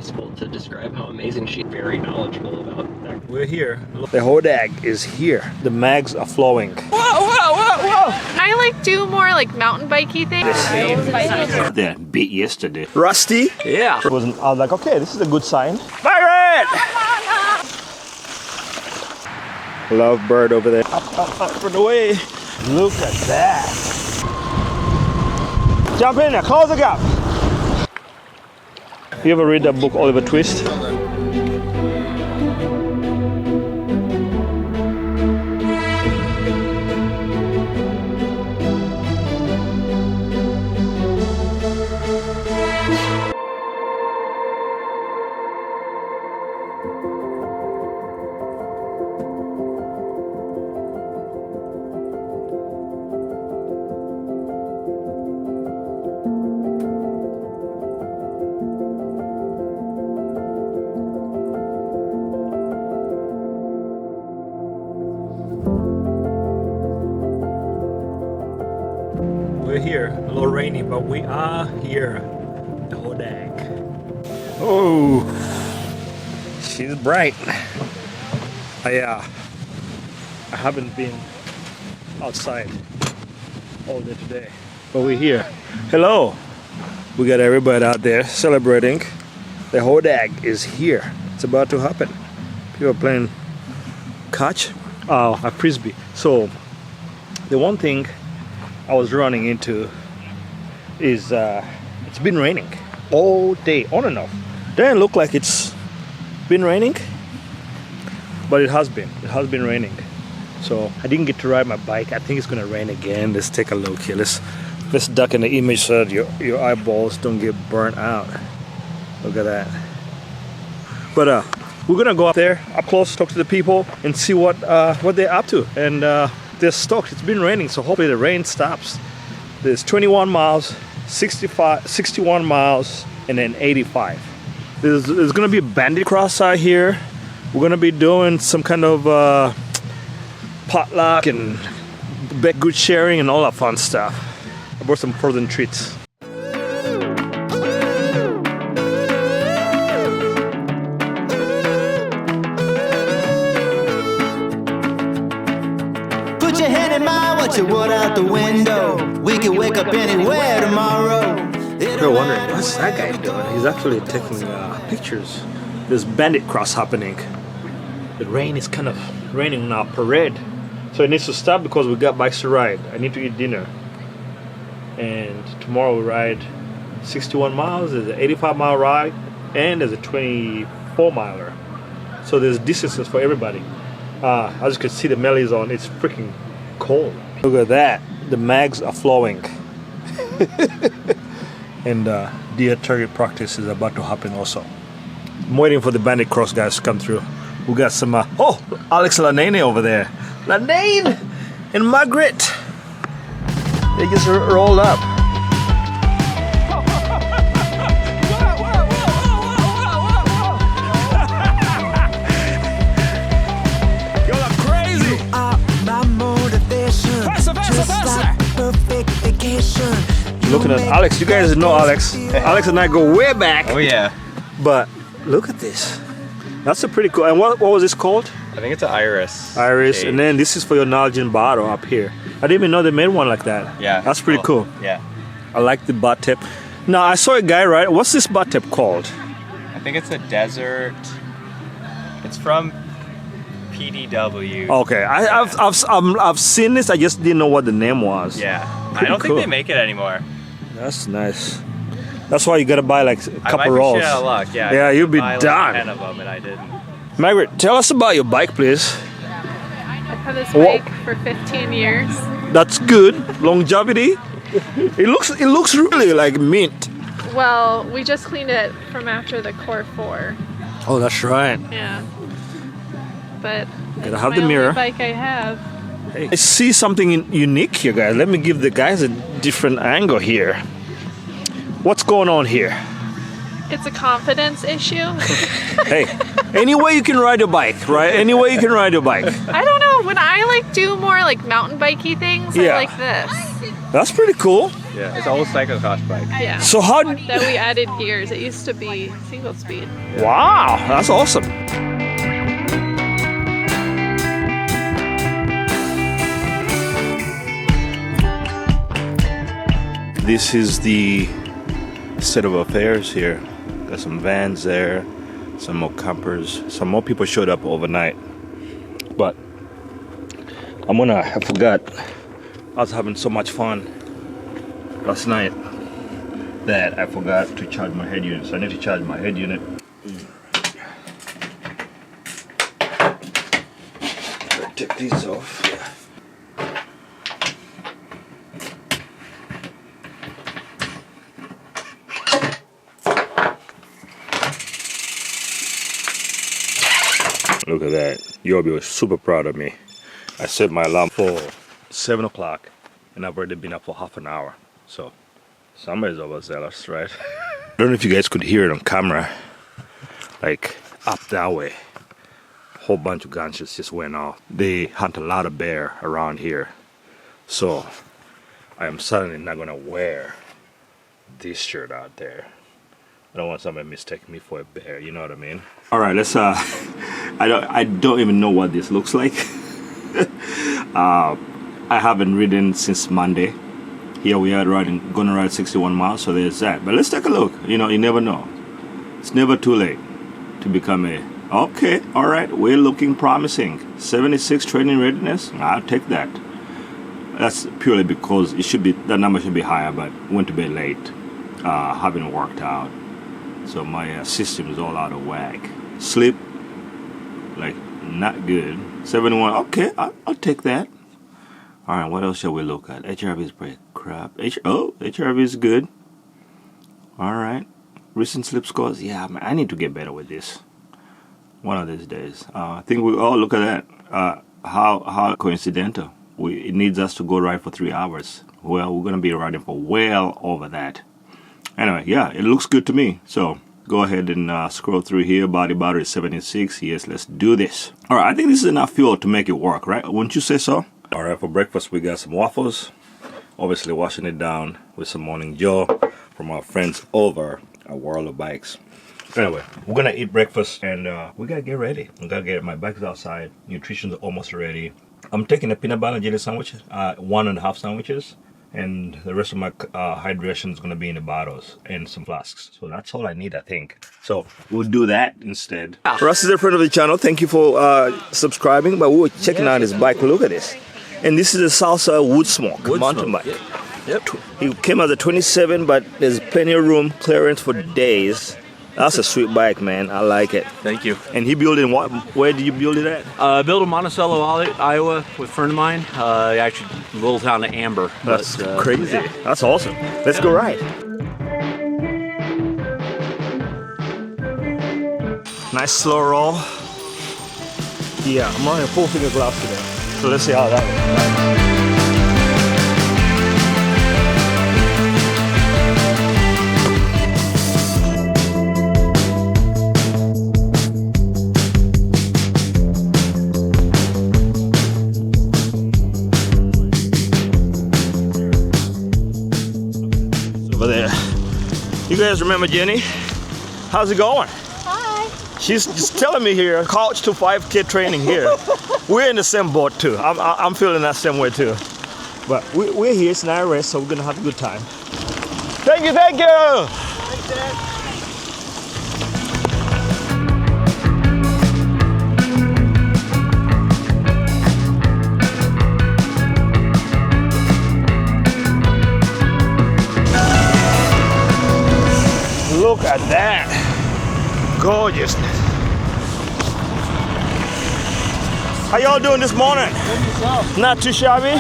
possible to describe how amazing she is. Very knowledgeable about that. We're here. The Hodag is here. The mags are flowing. Whoa, whoa, whoa, whoa! I like do more like mountain bikey things. Yeah, beat yesterday. Rusty? Yeah. I was like, okay, this is a good sign. Margaret! Love bird over there. Up for the way. Look at that. Jump in there, close the gap. You ever read that book, Oliver Twist? We're here, a little rainy, but we are here. The Hodag. Oh, she's bright. I haven't been outside all day today, but we're here. Hello. We got everybody out there celebrating. The Hodag is here. It's about to happen. People are playing catch, a frisbee. So the one thing I was running into is it's been raining all day, on and off. Doesn't look like it's been raining, but it has been raining. So I didn't get to ride my bike. I think it's gonna rain again. Let's take a look here. Let's duck in the image so that your eyeballs don't get burnt out. Look at that. But we're gonna go up there, up close, talk to the people, and see what they're up to. And they're stoked. It's been raining, so hopefully the rain stops. There's 21 miles, 61 miles, and then 85. There's gonna be a bandit cross out here. We're gonna be doing some kind of potluck and good sharing and all that fun stuff. I brought some frozen treats. Put your hand in mine, watch your wood out the window. We can wake up anywhere tomorrow. They're wondering, what's that guy doing? He's actually taking pictures. There's bandit cross happening. The rain is kind of raining on our parade. So it needs to stop because we got bikes to ride. I need to eat dinner. And tomorrow we ride 61 miles. There's an 85-mile ride and there's a 24-miler. So there's distances for everybody. As you can see, the melee is on. It's freaking cold. Look at that. The mags are flowing. And deer target practice is about to happen also. I'm waiting for the bandit cross guys to come through. We got some, Alex and Lanane over there. Lanane and Margaret. They just rolled up. Y'all are crazy. You are my motivation. Faster. Like perfect vacation. Looking at Alex, you guys know Alex. Alex and I go way back. Oh yeah. But look at this. That's a pretty cool. And what was this called? I think it's an iris. Iris. shade. And then this is for your Nalgene bottle up here. I didn't even know they made one like that. Yeah. That's pretty cool. Yeah. I like the butt tip. Now I saw a guy, right? What's this butt tip called? I think it's a desert. It's from PDW. Okay, I've seen this. I just didn't know what the name was. Yeah. Pretty I don't cool. think they make it anymore. That's nice. That's why you gotta buy like a I couple might be rolls. shit out of luck. Yeah. Yeah, I you'll be buy, like, done. 10 of them, and I didn't. Margaret, tell us about your bike, please. I've had this Whoa. bike for 15 years. That's good. Longevity. It looks really like mint. Well, we just cleaned it from after the Core 4. Oh, that's right. Yeah. But Gotta it's have my the only mirror. bike I have. I see something unique here, guys. Let me give the guys a different angle here. What's going on here? It's a confidence issue. Hey, any way you can ride your bike, right? Any way you can ride your bike. I don't know. When I like do more like mountain bikey things, Yeah. I like this. That's pretty cool. Yeah, it's a whole cyclocross bike. Yeah. So how? That we added gears. It used to be single speed. Wow, that's awesome. This is the state of affairs here. Got some vans there, some more campers, some more people showed up overnight. But I forgot, I was having so much fun last night that I forgot to charge my head unit. So I need to charge my head unit. Take these off. Look at that. Yobi was super proud of me. I set my alarm for 7 o'clock and I've already been up for half an hour. So somebody's overzealous, right? I don't know if you guys could hear it on camera. Like up that way, a whole bunch of gunshots just went off. They hunt a lot of bear around here. So I am certainly not gonna wear this shirt out there. I don't want somebody mistaking me for a bear, you know what I mean? All right, let's I don't even know what this looks like. I haven't ridden since Monday. Here we are gonna ride 61 miles, so there's that. But let's take a look. You know, you never know. It's never too late to become okay, all right, we're looking promising. 76 training readiness, I'll take that. That's purely because that number should be higher, but went to bed late, haven't worked out. So my system is all out of whack. Sleep, like, not good. 71, okay, I'll take that. All right, what else shall we look at? HRV is pretty crap. HRV is good. All right, recent sleep scores. Yeah, man, I need to get better with this. One of these days. I think we all look at that. How coincidental. It needs us to go ride for 3 hours. Well, we're gonna be riding for well over that. Anyway, yeah, it looks good to me. So go ahead and scroll through here. Body battery is 76. Yes, let's do this. All right, I think this is enough fuel to make it work, right? Wouldn't you say so? All right, for breakfast we got some waffles. Obviously washing it down with some Morning Joe from our friends over at Wilde Bikes. Anyway, we're gonna eat breakfast and we gotta get ready. We gotta get my bike's outside. Nutrition's almost ready. I'm taking a peanut butter and jelly sandwich, 1.5 sandwiches. And the rest of my hydration is going to be in the bottles and some flasks. So that's all I need, I think. So we'll do that instead. Russ is a friend of the channel. Thank you for subscribing. But we were checking out his bike. Look at this. And this is a Salsa Woodsmoke mountain bike. Yep. He came as a 27, but there's plenty of room, clearance for days. That's a sweet bike, man. I like it. Thank you. And he built it in what? Where did you build it at? Built in Monticello, Iowa, with a friend of mine. Actually, a little town of Amber. That's crazy. Yeah. That's awesome. Let's go ride. Nice slow roll. Yeah, I'm running full finger gloves today. So let's see how that works. There. You guys remember Jenny? How's it going? Hi. She's just telling me here, couch to 5K training here. We're in the same boat too. I'm feeling that same way too. But we're here, it's night rest, so we're gonna have a good time. Thank you, thank you! Thanks, Dad. Look at that. Gorgeousness. How y'all doing this morning? Not too shabby?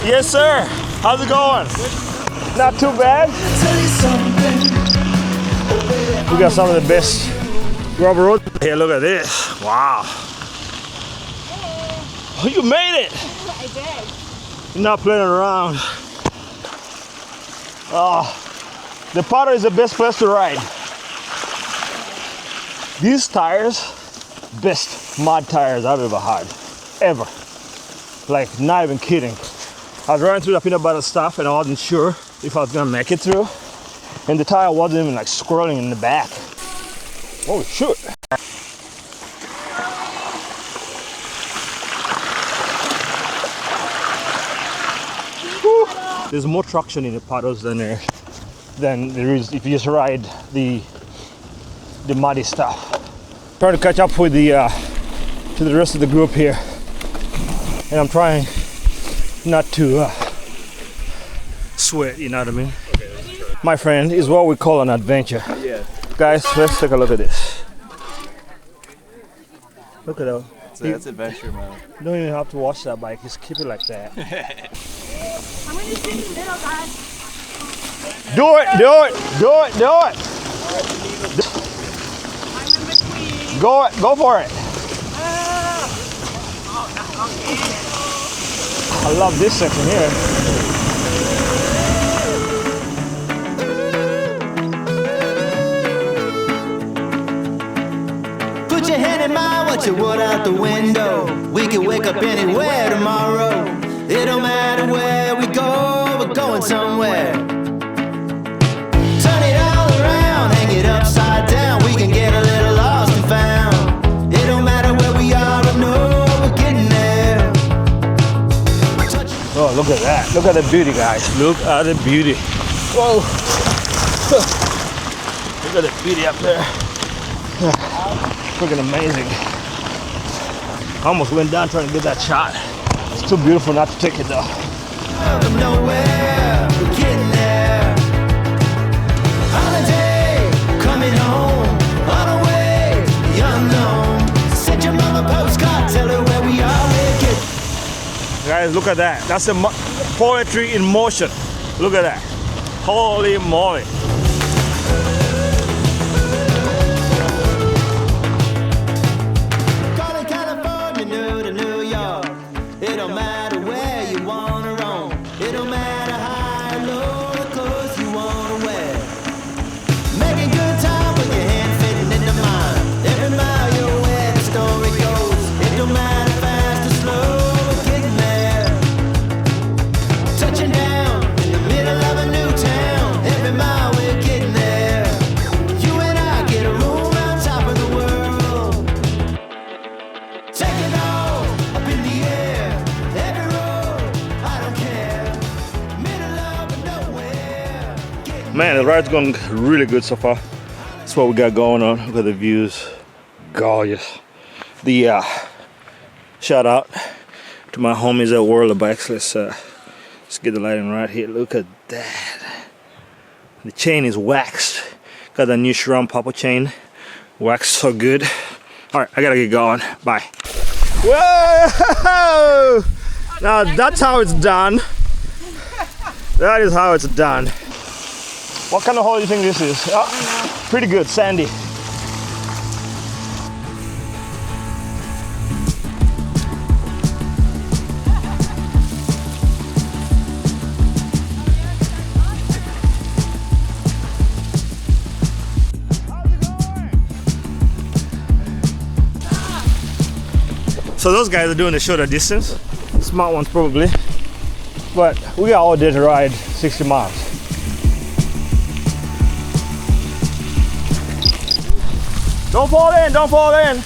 Yes, sir. How's it going? Not too bad. We got some of the best rubber roads here. Look at this. Wow. Oh, you made it. I did. You're not playing around. Oh. The powder is the best place to ride. These tires, best mud tires I've ever had, ever. Like, not even kidding. I was running through the peanut butter stuff and I wasn't sure if I was gonna make it through. And the tire wasn't even like scrolling in the back. Oh shoot. Whew. There's more traction in the puddles than there is if you just ride the muddy stuff. Trying to catch up with the to the rest of the group here, and I'm trying not to sweat, you know what I mean? Okay, my friend, is what we call an adventure. Yeah. Guys, let's take a look at this. Look at that. That's adventure mode. You don't even have to wash that bike, just keep it like that. I'm gonna sit in the middle, guys. Do it, do it, do it, do it. Go for it. I love this section here. Put your hand in mine, watch your wood out the window. We can wake up anywhere tomorrow. It don't matter where we go, we're going somewhere. Turn it all around, hang it upside down. We can get a little lost and found. It don't matter where we are, I know we're getting there. Oh, look at that. Look at the beauty, guys. Look at the beauty. Whoa. Look at the beauty up there. Freaking amazing. I almost went down trying to get that shot. It's too beautiful not to take it though. Out of nowhere, we're getting there. Holiday, coming home, on our way, the unknown. Send your mama a postcard, tell her where we are, we're getting. Guys, look at that. That's the poetry in motion. Look at that. Holy moly. Calling California, New to New York. It don't matter where you wanna roam. It don't matter high or low, the clothes you wanna wear. Making good time with your hand fitting in the mind. Every mile you're where the story goes. It don't matter fast or slow, we're getting there. Touching down in the middle of a new town. Every mile we're getting there. You and I get a room on top of the world. Take it all up in the air. Every road, I don't care. Middle of nowhere. Man, the ride's going really good so far. That's what we got going on. Look at the views. Gorgeous. The shout out to my homies at World Bikes. Let's get the lighting right here. Look at that. The chain is waxed. Got that new Shrum Papa chain. Waxed so good. Alright, I gotta get going. Bye. Whoa! Now that's how it's done. That is how it's done. What kind of hole do you think this is? Oh, pretty good, sandy. So those guys are doing the shorter distance. Smart ones probably. But we are all there to ride 60 miles. Don't fall in, don't fall in.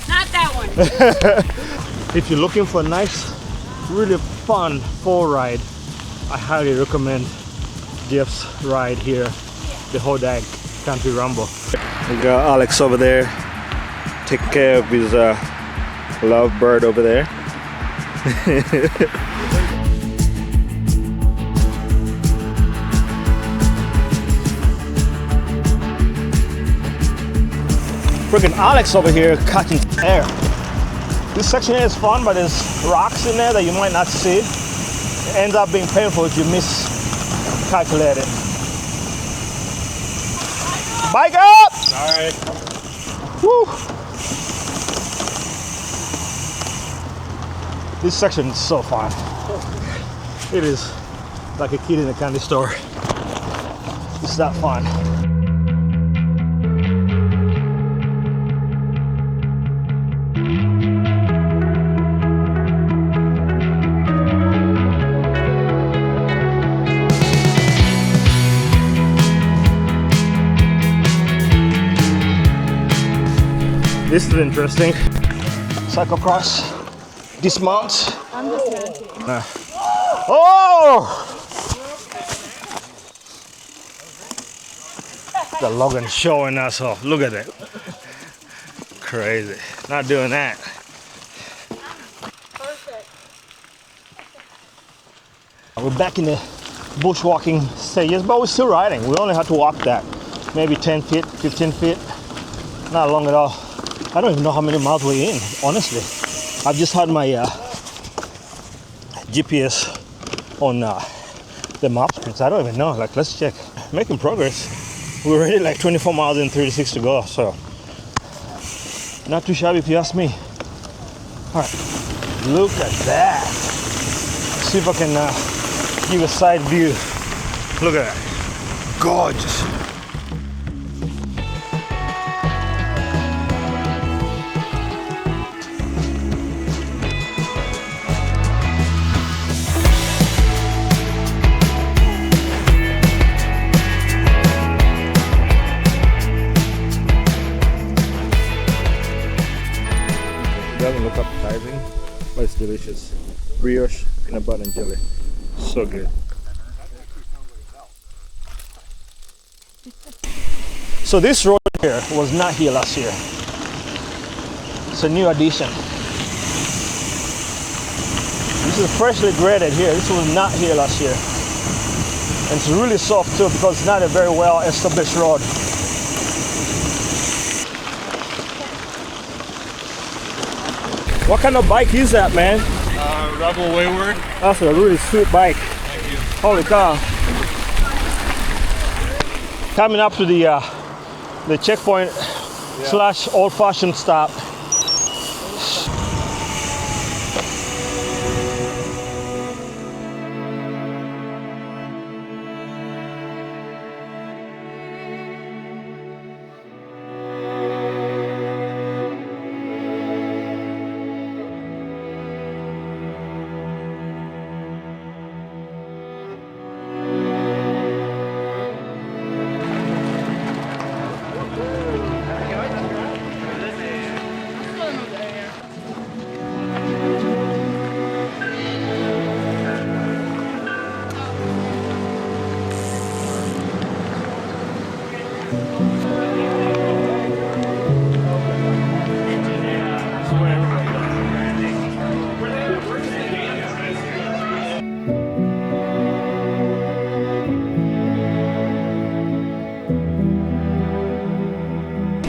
Not that one. If you're looking for a nice, really fun fall ride, I highly recommend Jeff's ride here, the Hodag Country Ramble. We got Alex over there, taking care of his love bird over there. Freaking Alex over here catching air. This section here is fun, but there's rocks in there that you might not see. It ends up being painful if you miscalculate it. Bike up! Sorry. Woo! This section is so fun. It is like a kid in a candy store. It's that fun. This is interesting. Cyclocross. Dismount. I'm dismounting. Oh! The Logan showing us off. Look at it. Crazy. Not doing that. Perfect. We're back in the bushwalking stages, but we're still riding. We only had to walk that. Maybe 10 feet, 15 feet. Not long at all. I don't even know how many miles we're in, honestly. I've just had my GPS on the map screen, so I don't even know. Like, let's check. Making progress. We're already like 24 miles and 36 to go, so not too shabby if you ask me. All right, look at that. Let's see if I can give a side view. Look at that. Gorgeous. Doesn't look appetizing, but it's delicious. Brioche, peanut butter and jelly. So good. So this road here was not here last year. It's a new addition. This is freshly graded here. This was not here last year. And it's really soft too because it's not a very well established road. What kind of bike is that, man? Rebel Wayward. That's a really sweet bike. Thank you. Holy cow. Coming up to the checkpoint slash old-fashioned stop.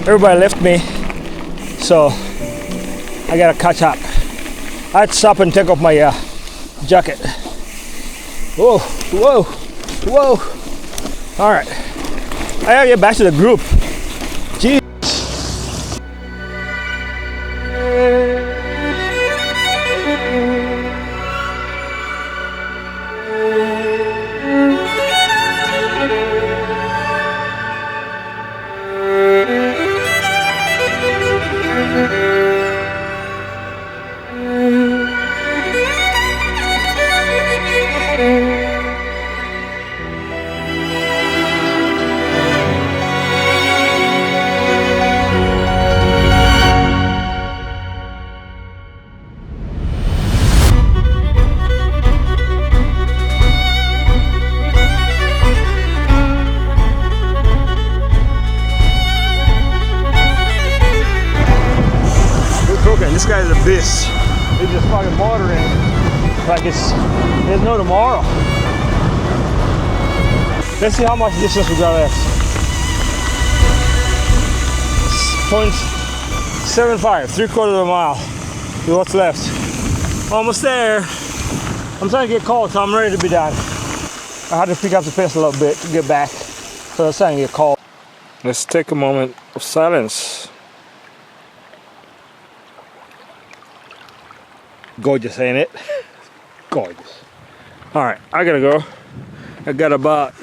Everybody left me, so I gotta catch up. I had to stop and take off my jacket. Whoa, whoa, whoa. All right, I gotta get back to the group. Jeez. This guy is a beast. He's just fucking motoring like there's no tomorrow. Let's see how much distance we got left. 0.75, 3/4 of a mile. See what's left. Almost there. I'm starting to get cold, so I'm ready to be done. I had to pick up the pace a little bit to get back, so I'm starting to get cold. Let's take a moment of silence. Gorgeous, ain't it? Gorgeous. All right, I gotta go. I got about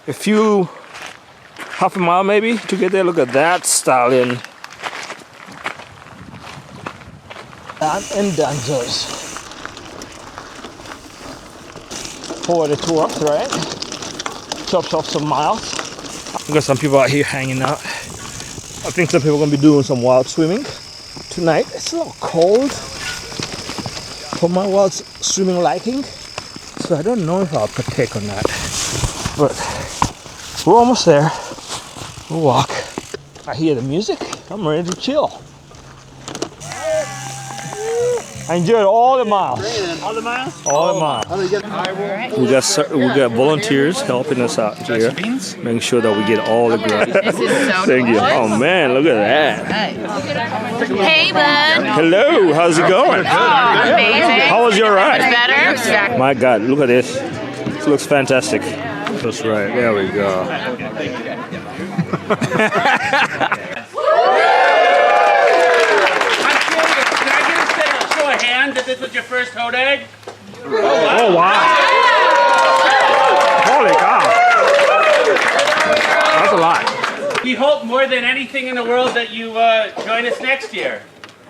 a few, half a mile maybe to get there. Look at that stallion. And dancers. Forward the tour, right? Chops off some miles. We got some people out here hanging out. I think some people are gonna be doing some wild swimming tonight. It's a little cold for my wild swimming liking, so I don't know if I'll partake on that. But we're almost there. We'll walk. I hear the music. I'm ready to chill. I enjoyed all the miles. All the miles? All the miles. We got volunteers helping us out here, making sure that we get all the grub. This is so Thank you. Oh man, look at that. Hey, bud. Hello, how's it going? Amazing. How was your ride? Better? My God, look at this. This looks fantastic. That's right. There we go. That this was your first Hodag? Oh wow! Holy cow! That's a lot. We hope more than anything in the world that you join us next year.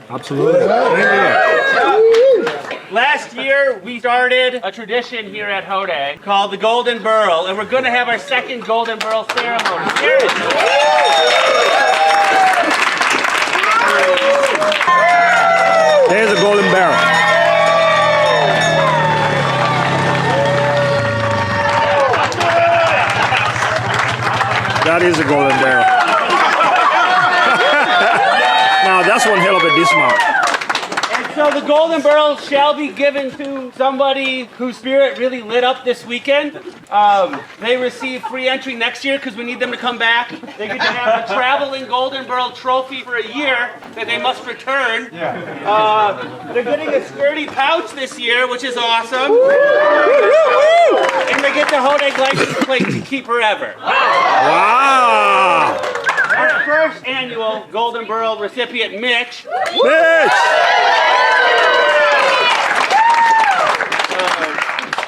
Absolutely. Last year we started a tradition here at Hodag called the Golden Burl, and we're going to have our second Golden Burl ceremony. There's a golden barrel. That is a golden barrel. Now that's one hell of a dismount. And so the Golden Burl shall be given to somebody whose spirit really lit up this weekend. They receive free entry next year because we need them to come back. They get to have a traveling Golden Burl trophy for a year that they must return. They're getting a sturdy pouch this year, which is awesome. And they get the Hodag license plate to keep forever. Wow! Our first annual Golden Burl recipient, Mitch.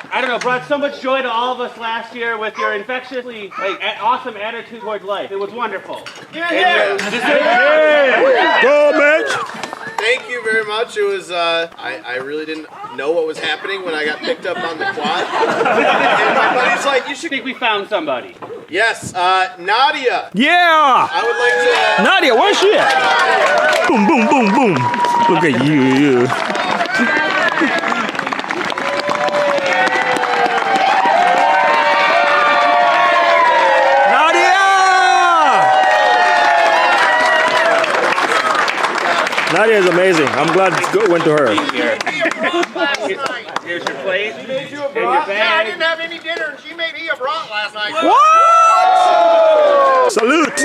I don't know, brought so much joy to all of us last year with your infectiously awesome attitude towards life. It was wonderful. Go, Mitch! Thank you very much. It was, I really didn't know what was happening when I got picked up on the quad. And my buddy's like, you should... I think we found somebody. Yes, Nadia. Yeah! I would like to... Nadia, where's she at? Boom, boom, boom, boom. Look at you. Nadia is amazing. I'm glad it went to her. Here's your plate. She made you a And your brat? bag. Yeah, I didn't have any dinner, and she made me a brat last night. What? Salute!